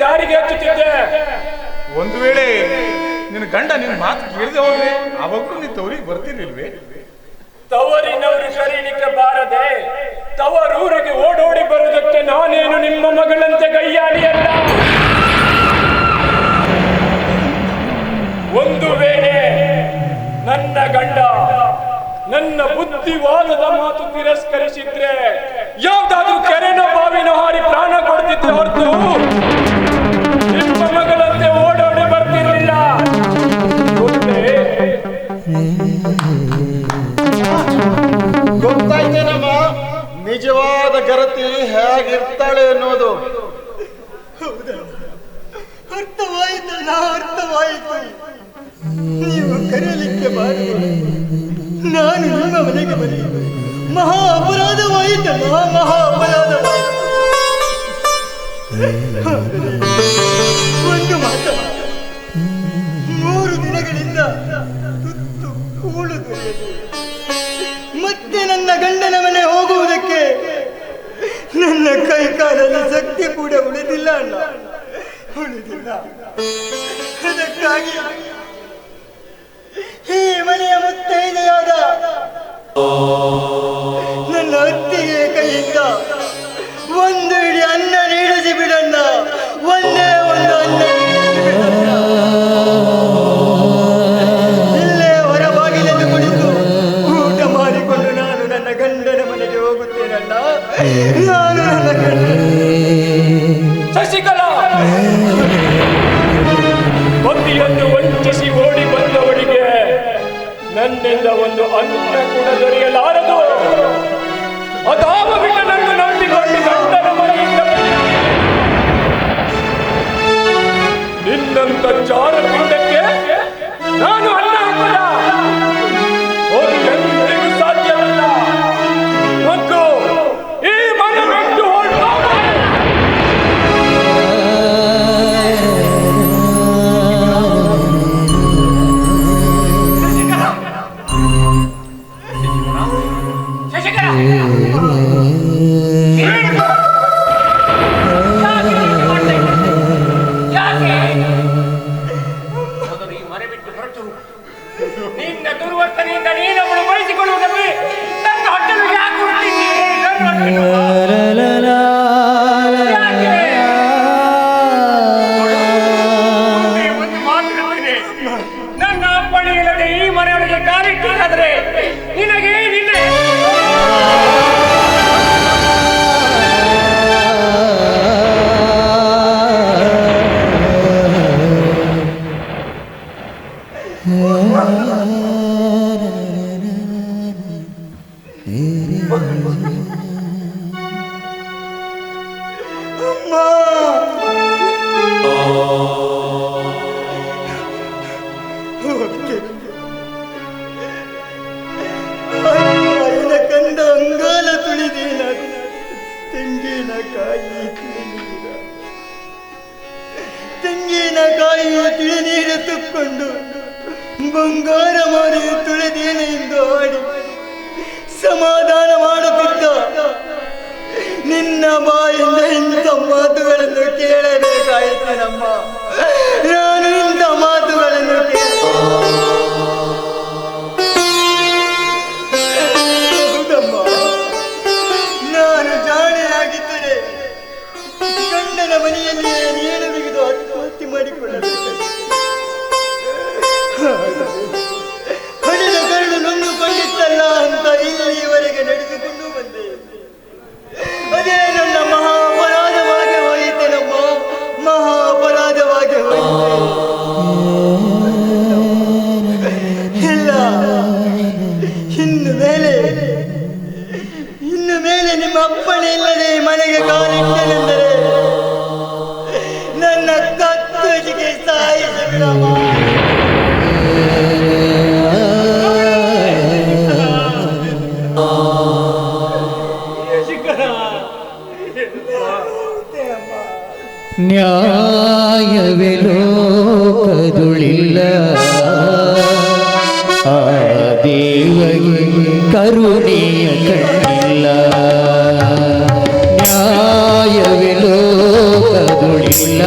ದಾರಿಗೆ ಹಚ್ಚುತ್ತಿದ್ದೆ. ಒಂದು ವೇಳೆ ನಿನ್ನ ಗಂಡ ನಿನ್ನ ಮಾತು ಕೇಳಿದೆ ಹೋದ್ರೆ ಅವಾಗೂ ನೀ ತವರಿಗೆ ಬರ್ತಿರ್ಲಿಲ್ವೇ? ತವರಿನವರು ಕರೀಲಿಕ್ಕೆ ಬಾರದೆ ತವರೂರಿಗೆ ಓಡೋಡಿ ಬರುವುದಕ್ಕೆ ನಾನೇನು ನಿಮ್ಮ ಮಗಳಂತೆ ಗಯ್ಯಾಳಿಯಲ್ಲ. ಒಂದು ವೇಳೆ ನನ್ನ ಗಂಡ ನನ್ನ ಬುದ್ಧಿವಾದದ ಮಾತು ತಿರಸ್ಕರಿಸಿದ್ರೆ ಯಾವ್ದಾದ್ರೂ ಕೆರೆನ ಬಾವಿನ ಹಾರಿ ಪ್ರಾಣ ಕೊಡ್ತಿದ್ರೆ ಹೊರತು ನಿಮ್ಮ ಮಗಳಂತೆ ಓಡೋಡಿ ಬರ್ತಿರ್ಲಿಲ್ಲ. ಗೊತ್ತಾಯ್ತೇನಮ್ಮ ನಿಜವಾದ ಗರತಿ ಹೇಗಿರ್ತಾಳೆ ಅನ್ನೋದು. ಅರ್ಥವಾಯಿತಲ್ಲ, ಅರ್ಥವಾಯಿತು. ನೀವು ಕರೆಯಲಿಕ್ಕೆ ಬಾರಿ ನಾನು ನಿಮ್ಮ ಮನೆಗೆ ಬರೆಯುವುದು ಮಹಾ ಅಪರಾಧವಾಯಿತಲ್ಲ, ಮಹಾ ಅಪರಾಧವಾಯಿತು. ಒಂದು ಮಾತ 3 ದಿನಗಳಿಂದ ತುತ್ತು ಕೂಳು ದೊರೆಯದು. ಮತ್ತೆ ನನ್ನ ಗಂಡನ ಮನೆ ಹೋಗುವುದಕ್ಕೆ ನನ್ನ ಕೈ ಕಾಲಲ್ಲಿ ಶಕ್ತಿ ಕೂಡ ಉಳಿದಿಲ್ಲ ಅಣ್ಣ, ಉಳಿದಿಲ್ಲ. ಅದಕ್ಕಾಗಿ ಈ ಮನೆಯ ಮುತ್ತೈದೆಯಾದ ನನ್ನ ಅತ್ತಿಗೆ ಕೈಯಿಂದ ಒಂದು ಇಡೀ ಅನ್ನ ನೀಡಿಸಿ ಬಿಡಣ್ಣ, ಒಂದೇ ಒಂದು ಅನ್ನ ಇಲ್ಲೇ ಹೊರಬಾಗಿಲಲ್ಲಿ ಕುಳಿತು ಊಟ ಮಾಡಿಕೊಂಡು ನಾನು ನನ್ನ ಗಂಡನ ಮನೆಗೆ ಹೋಗುತ್ತೇನಲ್ಲ. ನಾನು ನನ್ನ ಗಂಡ ಶಶಿಕಲಾ, ಪತಿಯನ್ನು ವಂಚಿಸಿ ಓಡಿ ಬಂದವಳಿಗೆ ನನ್ನಿಂದ ಒಂದು ಅನ್ನ ಕೂಡ ದೊರೆಯಲಾರದು. ಅದಾವ ಬಿಟ್ಟನನ್ನು ನಂಬಿಕೊಂಡು ಗಂಡನ ಮನೆಯಿಂದ ನಿನ್ನಂತ ಜಾರಪಿಂಡಕ್ಕೆ ನಾನು ಅನ್ನ ಹಾಕಲ್ಲ. ಅದು ಎಂದಿಗೂ ಸಾಧ್ಯವಲ್ಲ. ಮತ್ತು ಈ ಮನೆ ಬಿಟ್ಟು ನಿನ್ನ ದುರ್ವರ್ತನೆಯಿಂದ ನೀನವಳು ಬಳಸಿಕೊಳ್ಳುವುದಕ್ಕೆ ನನ್ನ ಹೊಟ್ಟೆಲು ಯಾಕೆ ಒಂದು ಮಾತುಗಳೇ, ನನ್ನ ಅಪ್ಪಣೆ ಇಲ್ಲದೆ ಈ ಮನೆಯೊಳಗೆ ಕಾಲಿಟ್ಟಾದ್ರೆ ನಿನಗೆ ನಿನ್ನೆ ಕಂದ ಅಂಗಾಲ ತುಳಿದೀನ ತೆಂಗಿನಕಾಯಿ ತಿಳಿನೀರು ತುಕ್ಕೊಂಡು ಬಂಗಾರ ಮಾರಿ ತುಳಿದೀನ ಎಂದು ಆಡಿ ಸಮಾಧಾನ ಮಾಡುತ್ತಿದ್ದ ನಿನ್ನ ಬಾಯಿಂದ ಇಂಥ ಮಾತುಗಳನ್ನು ಕೇಳಬೇಕಾಯಿತು ನಮ್ಮ. ನಾನು ಇಂಥ ಮಾತುಗಳನ್ನು ಹೌದಮ್ಮ, ನಾನು ಜಾಣೆಯಾಗಿದ್ದರೆ ಗಂಡನ ಮನೆಯಲ್ಲಿಯೇ ನೇಣು ಬಿಗಿದು ಆತ್ಮಹತ್ಯೆ ಮಾಡಿಕೊಳ್ಳಬೇಕು. ಹಡಿದ ಕರಳು ನೊಂದುಕೊಂಡಿತ್ತಲ್ಲ ಅಂತ ಇಲ್ಲಿಯವರೆಗೆ ನಡೆದುಕೊಂಡು ಬಂದೆ. ಅದೇ ನನ್ನ ಮಹಾ ಅಪರಾಧವಾಗಿ ಹೋಯಿತೆ ನಮ್ಮ, ಮಹಾ ಅಪರಾಧವಾಗಿ ಹೋಯಿತೆ. ಇಲ್ಲ, ಇನ್ನು ಮೇಲೆ ನಿಮ್ಮ ಅಪ್ಪಣೆ ಇಲ್ಲದೆ ಮನೆಗೆ ಕಾಲಿಟ್ಟನೆಂದರೆ ನನ್ನ ಕತ್ತಲಿಗೆ ಸಾಯಿಸಬಿಡಮ್ಮ. ನ್ಯಾಯವೇ ಲೋಕದುಳಿಲ್ಲ, ಆ ದೇವಗೆ ಕರುಣೆಯ ಕಣ್ಣಿಲ್ಲ. ನ್ಯಾಯವೇ ಲೋಕದುಳಿಲ್ಲ,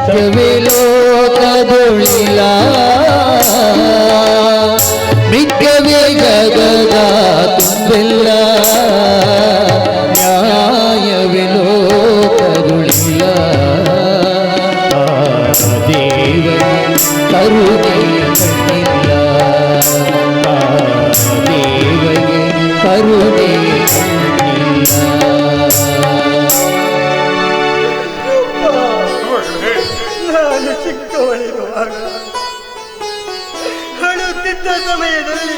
ಸತ್ಯವೇ ಲೋಕದೊಳಿಲ್ಲ ಮಿಥ್ಯವೇ ಜಗದ ತುಂಬೆಲ್ಲ ನ್ಯಾಯವೇ ಲೋಕದೊಳಿಲ್ಲ ದೇವರೇ ಕರುಣೆಯ ಕಣ್ಣಿಲ್ಲ ದೇವರೇ ಕರುಣೆಯ ಕಣ್ಣಿಲ್ಲ ನಾನು ಚಿಕ್ಕವಳಿರುವಾಗ ಅಳುತ್ತಿದ್ದ ಸಮಯದಲ್ಲಿ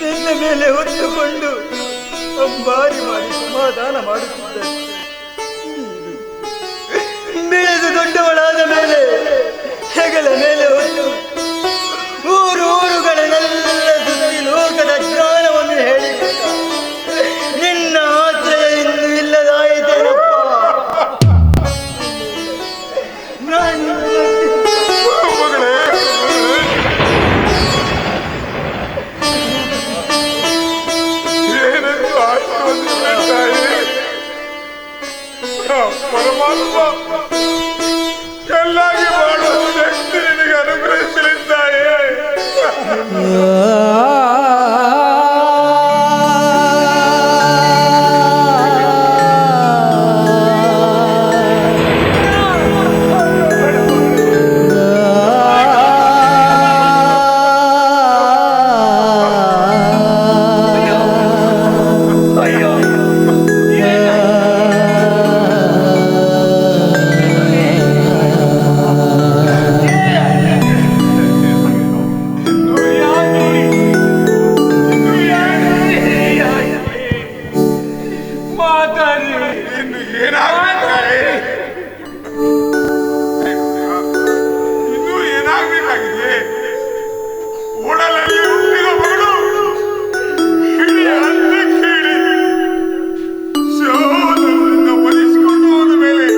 ಬೆನ್ನ ಮೇಲೆ ಹೊತ್ತುಕೊಂಡು ಅಂಬಾರಿ ಮಾಡಿ ಸಮಾಧಾನ ಮಾಡುತ್ತಿದ್ದೆ. ಬೆಳೆದು ದೊಡ್ಡವಳಾದ ಮೇಲೆ ಹೆಗಲ ಮೇಲೆ ಹೊತ್ತು ಊರುಗಳನ್ನೆಲ್ಲ ಸುತ್ತಿ ಲೋಕದ ಜ್ಞಾನವನ್ನು ಹೇಳಿ ನಿನ್ನ ಆಶ್ರಯ ಇನ್ನು ಇಲ್ಲದಾಯಿತೇನಪ್ಪ. ನಾನು ಏನೆಂದು ಆಶೀರ್ವದಿಸಿದ ತಾಯಿ. ಪರಮಾತ್ಮ ಚೆನ್ನಾಗಿ ಮಾಡುವ ಶಕ್ತಿ ನಿನಗೆ ಅನುಗ್ರಹಿಸಲಿದ್ದಾಯೇ. ಇನ್ನೂ ಏನಾಗಬೇಕಾಗಿದೆ? ಒಡಲಲ್ಲಿ ಹುಟ್ಟಿದ ಮಗಳು ಕಿಡಿಯಂತೆ ಕೀಳಿ ಶವದಿಂದ ಮರಿಸಿಕೊಂಡು ಹೋದ ಮೇಲೆ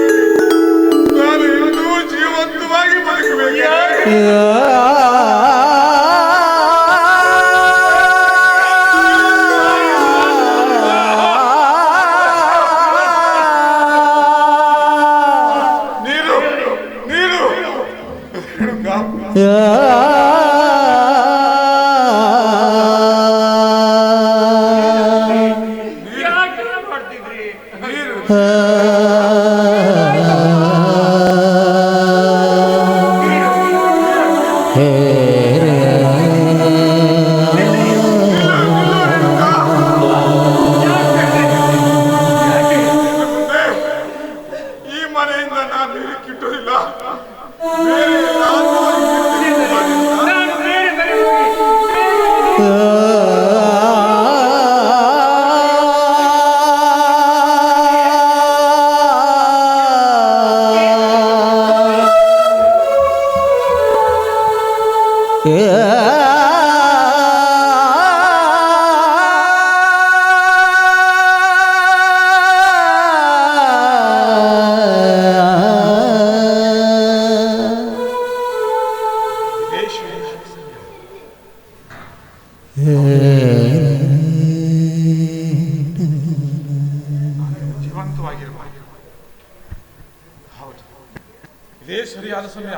ನಾನು ಇನ್ನೂ ಜೀವಂತವಾಗಿ ಬದುಕಬೇಕು. ಯಾಕೆ ಮಾಡ್ತಿದ್ರಿ? ಈ ಮನೆಯಿಂದ ನಾನು ನೀರು ಕಿಟ್ಟೋದಿಲ್ಲ. ನಾನು ಬೇರೆ ಬೇರೆ ಹೋಗಿ ಜೀವಂತವಾಗಿರಬಹುದು. ಹೌದು, ಇದೇ ಸರಿಯಾದ ಸಮಯ.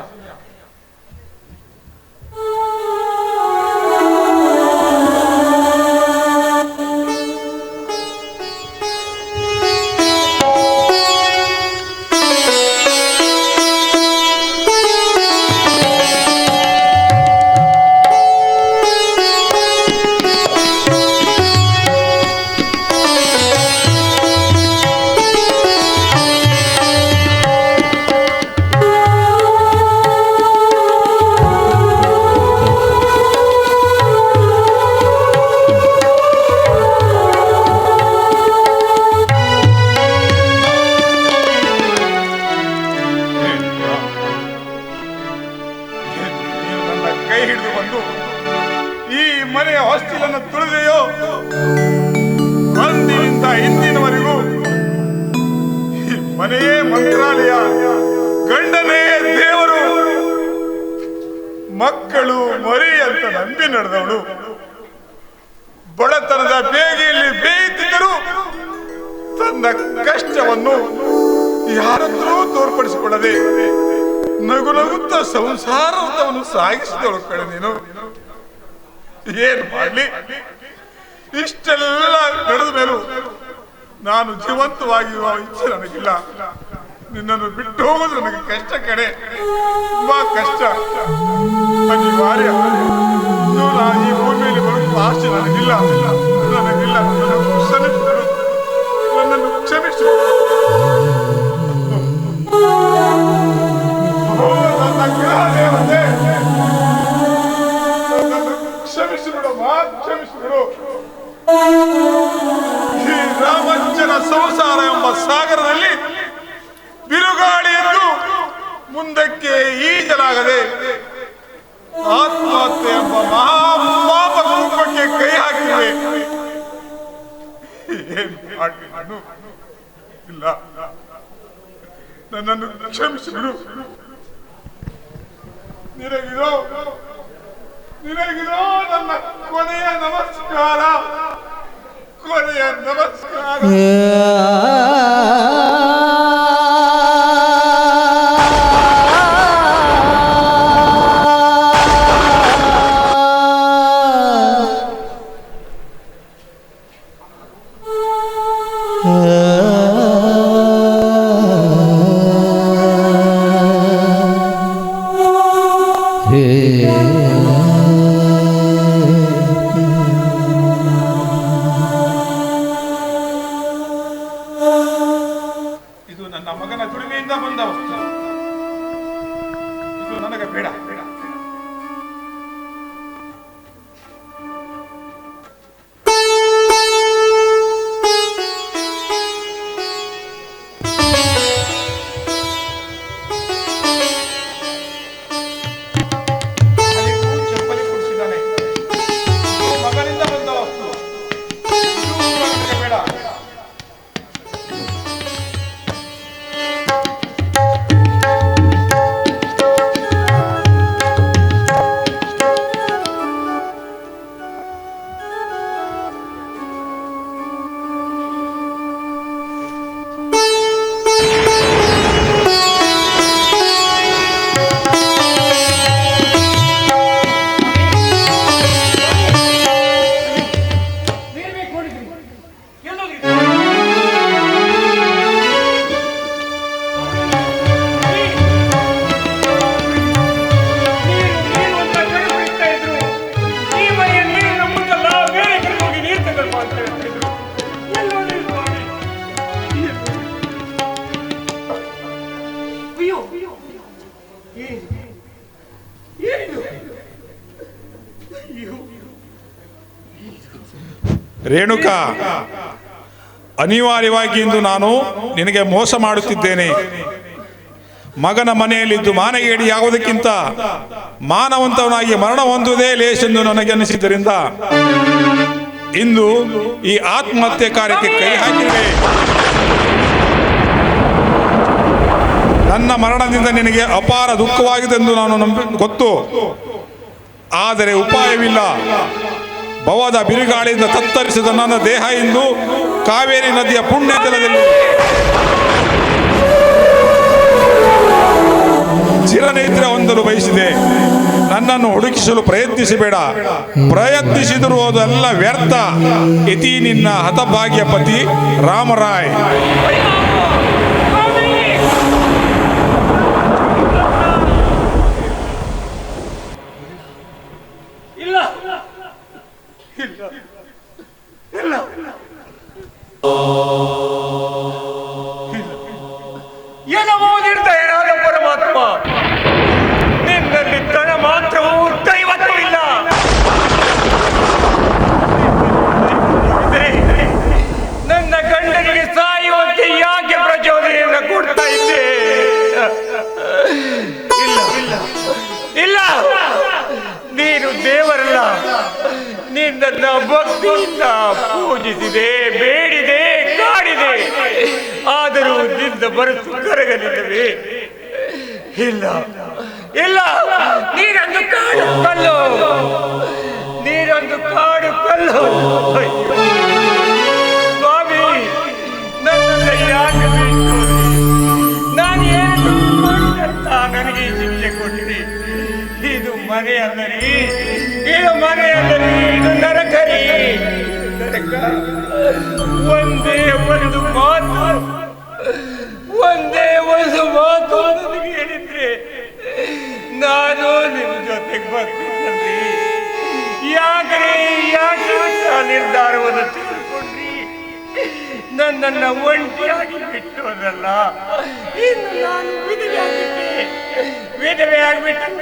ಕೈ ಹಿಡಿದು ಬಂದು ಈ ಮನೆಯ ಹೊಸ್ತಿಲನ್ನು ತುಳಿದೆಯೋ ಅಂದಿನಿಂದ ಇಂದಿನವರೆಗೂ ಈ ಮನೆಯೇ ಮಂತ್ರಾಲಯ, ಗಂಡನೇ ದೇವರು, ಮಕ್ಕಳು ಮರಿ ಅಂತ ನಂಬಿ ನಡೆದವಳು ಬಡತನದ ಬೇಗೆಯಲ್ಲಿ ಬೇಯುತ್ತಿದ್ದರು ತನ್ನ ಕಷ್ಟವನ್ನು ಯಾರತ್ರೂ ತೋರ್ಪಡಿಸಿಕೊಳ್ಳದೆ ನಗು ನಗುತ್ತಾ ಸಂಸಾರವನ್ನು ಸಾಗಿಸಿದಳು ಕಡೆ ನೀನು. ಏನ್ ಮಾಡ್ಲಿ, ಇಷ್ಟೆಲ್ಲ ನಡೆದ ಮೇಲೂ ನಾನು ಜೀವಂತವಾಗಿರುವ ಇಚ್ಛೆ ನನಗಿಲ್ಲ. ನಿನ್ನನ್ನು ಬಿಟ್ಟು ಹೋಗೋದು ನನಗೆ ಕಷ್ಟ ಕಡೆ, ತುಂಬಾ ಕಷ್ಟ, ಅನಿವಾರ್ಯ. ಈ ಭೂಮಿಯಲ್ಲಿ ಬರುವ ಆಸೆ ನನಗಿಲ್ಲ. ನನ್ನನ್ನು ಕ್ಷಮಿಸು. ಕ್ಷಮಿಸಿ ಬಿಡಮ್ಮ, ಕ್ಷಮಿಸಿ ಬಿಡು. ಈ ರಾಮಂಚನ ಸಂಸಾರ ಎಂಬ ಸಾಗರದಲ್ಲಿ ಬಿರುಗಾಳಿಯನ್ನು ಮುಂದಕ್ಕೆ ಈಜಲಾಗದೆ ಆತ್ಮಹತ್ಯೆ ಎಂಬ ಮಹಾಪಾಪ ರೂಪಕ್ಕೆ ಕೈ ಹಾಕಿವೆ. ಏನ್ ಮಾಡಲಿ ನಾನು? ಇಲ್ಲ, ನನ್ನನ್ನು ಕ್ಷಮಿಸಿ ಬಿಡು. ನಿನಗಿರೋ ನನ್ನ ಕೊನೆಯ ನಮಸ್ಕಾರ. ಇದು ನನ್ನ ಮಗನ ದುಡಿಮೆಯಿಂದ ಬಂದ ವಸ್ತು. ಇದು ನನಗೆ ಬೇಡ. ಚಪ್ಪಲಿ ಕೊಡಿಸಿದ್ದಾನೆ. ಮಗನಿಂದ ಬಂದ ವಸ್ತು. ಇದು ನನಗೆ ಬೇಡ. ರೇಣುಕಾ, ಅನಿವಾರ್ಯವಾಗಿ ಇಂದು ನಾನು ನಿನಗೆ ಮೋಸ ಮಾಡುತ್ತಿದ್ದೇನೆ. ಮಗನ ಮನೆಯಲ್ಲಿದ್ದು ಮಾನಗೇಡಿಯಾಗುವುದಕ್ಕಿಂತ ಮಾನವಂತವನಾಗಿ ಮರಣ ಹೊಂದುವುದೇ ಲೇಸೆಂದು ನನಗೆ ಅನಿಸಿದ್ದರಿಂದ ಇಂದು ಈ ಆತ್ಮಹತ್ಯೆ ಕಾರ್ಯಕ್ಕೆ ಕೈ ಹಾಕಿದೆ. ನನ್ನ ಮರಣದಿಂದ ನಿನಗೆ ಅಪಾರ ದುಃಖವಾಗಿದೆಂದು ನಾನು ಗೊತ್ತು. ಆದರೆ ಉಪಾಯವಿಲ್ಲ. ಭವದ ಬಿರುಗಾಳಿಯಿಂದ ತತ್ತರಿಸಿದ ನನ್ನ ದೇಹ ಇಂದು ಕಾವೇರಿ ನದಿಯ ಪುಣ್ಯ ಜಲದಲ್ಲಿ ಚಿರನಿದ್ರೆ ಹೊಂದಲು ಬಯಸಿದೆ. ನನ್ನನ್ನು ಹುಡುಕಿಸಲು ಪ್ರಯತ್ನಿಸಬೇಡ. ಪ್ರಯತ್ನಿಸಿದರೂ ಅದೆಲ್ಲ ವ್ಯರ್ಥ. ಇತಿ ನಿನ್ನ ಹತಭಾಗ್ಯ ಪತಿ ರಾಮರಾಯ್. ನಿರ್ದಯನಾದ ಪರಮಾತ್ಮ, ನಿನ್ನಲ್ಲಿ ತನ ಮಾತ್ರವೂ ದೈವತ್ವವಿಲ್ಲ. ನನ್ನ ಗಂಡನಿಗೆ ಸಾಯುವಂತೆ ಯಾಕೆ ಪ್ರಚೋದನೆಯನ್ನು ಕೊಡ್ತಾ ಇದ್ದೆ? ಇಲ್ಲ, ನೀನು ದೇವರಲ್ಲ. ನಿನ್ನನ್ನು ಭಕ್ತಿಯಿಂದ ಪೂಜಿಸಿದೆ, ಬೇಡಿದೆ, ಕಾಡಿದೆ. ಆದರೂ ನಿನ್ನ ಮನಸ್ಸು ಕರಗಲಿಲ್ಲವೇ? ಇಲ್ಲ, ನೀನೊಂದು ಕಾಡು ಕಲ್ಲು. ಸ್ವಾಮಿ, ನನ್ನನ್ನು ಯಾಕೆ ಬಿಟ್ಟು ಮನೆ ಅಲ್ಲರಿ, ಇದು ಮನೆ ಅಲ್ಲರಿ, ಇದು ನರಕರಿ. ನರಕ. ಒಂದೇ ಒಂದು ಮಾತು ನನಗೆ ಹೇಳಿದ್ರೆ ನಾನು ನಿಮ್ ಜೊತೆಗೆ ಬರ್ತೀನಲ್ರಿ. ಯಾಕೆ ನಿರ್ಧಾರವನ್ನು ತೆಗೆದುಕೊಂಡ್ರಿ? ನನ್ನನ್ನು ಒಂಟಿಯಾಗಿ ಬಿಟ್ಟೋದಲ್ಲ, ಇನ್ನು ನಾನು ವಿಧವೆ ಆಗ್ಬಿಟ್ಟೆ.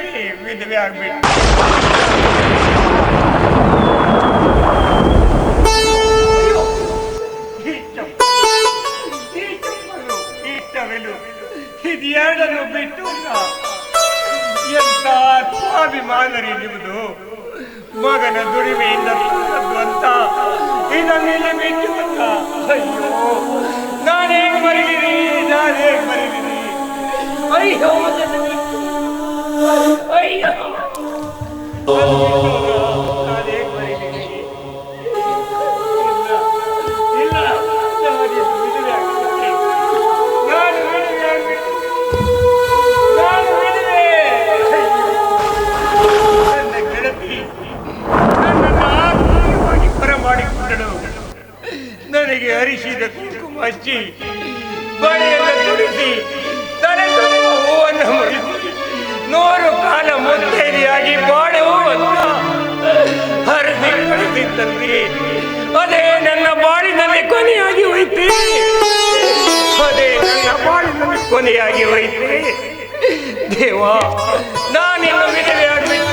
ಇದೆರಡನ್ನು ಬಿಟ್ಟು ಎಂತ ಸ್ವಾಭಿಮಾನರಿ ನಿಮ್ಮದು. ಮಗನ ದುಡಿಮೆಯಿಂದ ತಂದದ್ದು ಅಂತ ಇದನ್ನೆಲ್ಲ ಬಿಟ್ಟು ಅಂತ. ಅಯ್ಯೋ, ನಾನೇಗ್ ಮರಿಗಿರಿ. ಅಯ್ಯೋ ನಾನೇಗ್ ಮರಿಗಿರಿ. ಇಲ್ಲ, ನನ್ನ ಗೆಳತಿ ನನ್ನನ್ನು ಆತ್ಮೀಯವಾಗಿ ಬರಮಾಡಿಕೊಂಡಳು. ನನಗೆ ಅರಿಶಿದ ಕುಂಕುಮ ಹಚ್ಚಿ, ಬಳೆಯನ್ನು ತುಡಿಸಿ, ತಲೆ ತುಂಬ ಹೂವನ್ನು ಮುಡಿಸಿ, 100 ಕಾಲ ಮುತ್ತೈದೆಯಾಗಿ ಬಾಳೆವು ಅಂತ ಹರಿಸಿ ಕಳಿಸಿದ್ದಲ್ಲಿ ಅದೇ ನನ್ನ ಬಾಳಿನಲ್ಲಿ ಕೊನೆಯಾಗಿ ಹೋಯ್ತು. ದೇವ, ನಾನಿನ್ನು ವಿಧವೆ ಆಗ್ಬೇಕು.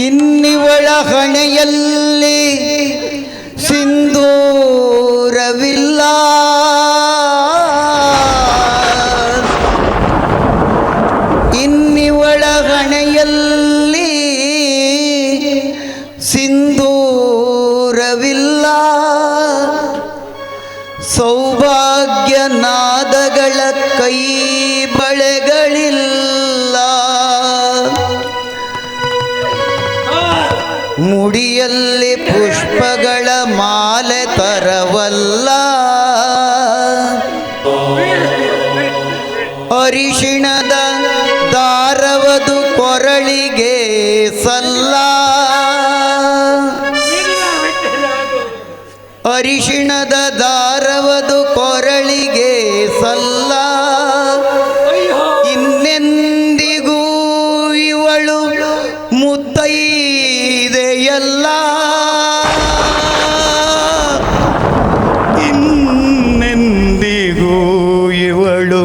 ಇನ್ನಿವಳ ಹಣೆಯಲ್ಲಿ ಸಿಂಧೂರವಿಲ್ಲ, ಇನ್ನಿವಳ ಹಣೆಯಲ್ಲಿ ಸಿಂಧೂರವಿಲ್ಲ, ಸೌಭಾಗ್ಯ ನಾದಗಳ ಕೈ ಬಳೆಗಳಿಲ್ಲ, ಮುಡಿಯಲ್ಲಿ ಪುಷ್ಪಗಳ ಮಾಲೆ ತರವಲ್ಲ, ಅರಿಶಿಣದ ದಾರವದು ಕೊರಳಿಗೆ ಸಲ್ಲ, ಅರಿಶಿಣದ ದಾರವದು ಕೊರಳಿಗೆ ಸಲ್ಲ, ಇನ್ನೆಂದಿಗೂ ಇವಳು ಮುತ್ತೈದೆಯಲ್ಲ, ಇನ್ನೆಂದಿಗೂ ಇವಳು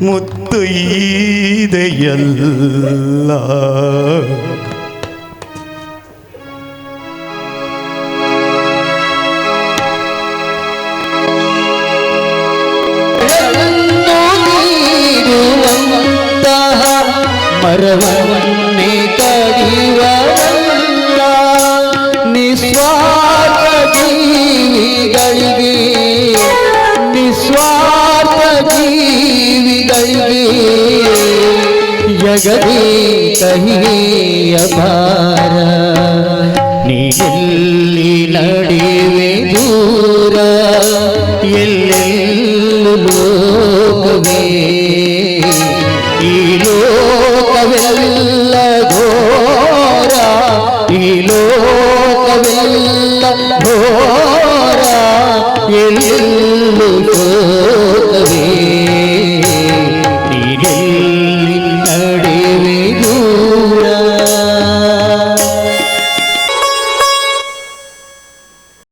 ಮುತ್ತೈದೆಯಲ್ಲ. ಮರವನ್ನೇ ಕಡಿಯುವವಲ್ಲ, ನಿಸ್ವಾರ್ಥ ಜೀವಿಗಳಿಗೆ ಜಗದೇ ಕಹಿಯ ಭಾರ, ನೀ ಎಲ್ಲಿ ನಡೆವೆ ದೂರ, ಎಲ್ಲೆಲ್ಲೂ ಲೋಕವೇ, ಈ ಲೋಕವೆಲ್ಲ ಘೋರ, ಈ ಲೋಕವೆಲ್ಲ ಘೋರ, ಎಲ್ಲೆಲ್ಲೂ